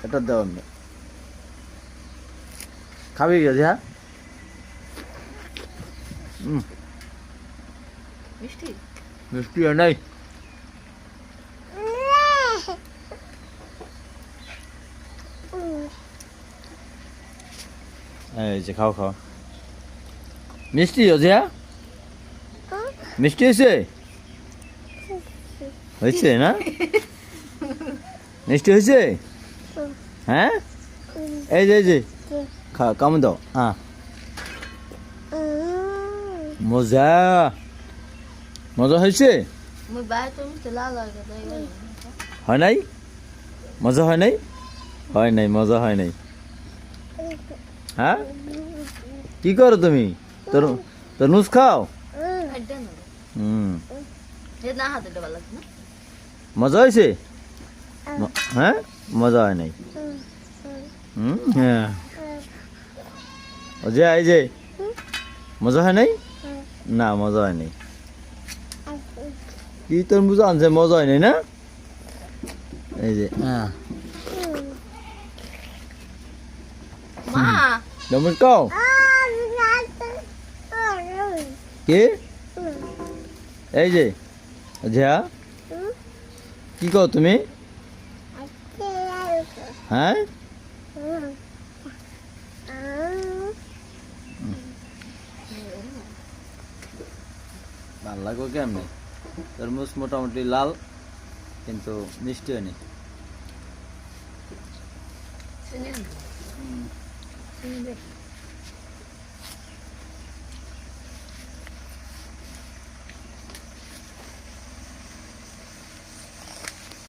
এটা দাও না খাবি গেছে হ্যাঁ মিষ্টি মিষ্টি আর নাই এই যে খাও খাও মিষ্টি হয়েছে হ্যাঁ মিষ্টি হয়েছে হয়েছে না মিষ্টি হয়েছে হ্যাঁ এই যে খা কামড় দাও হ্যাঁ মজা মজা হয়েছে মুই বাই তুমি চলা লাগে তাই হয় নাই মজা হয় নাই হয় নাই মজা হয় নাই হ্যাঁ কি করো তুমি তরমুজ খাও আড্ডা না হুম হে না হাতে দেবা লাগে না মজা হয়েছে হ্যাঁ মজা হয় নাই হ্যাঁ এই যে মজা হয় নাই না মজা হয় নাই কি তরমুজ আনছে মজা হয় নাই না এই যে হ্যাঁ মা তরমুজ খাও কি এই যে যা কি কও তুমি হ্যাঁ ভাল লাগো কেমনি তরমুজ মোটামুটি লাল কিন্তু মিষ্টি হয়নি শুনুন শুনুন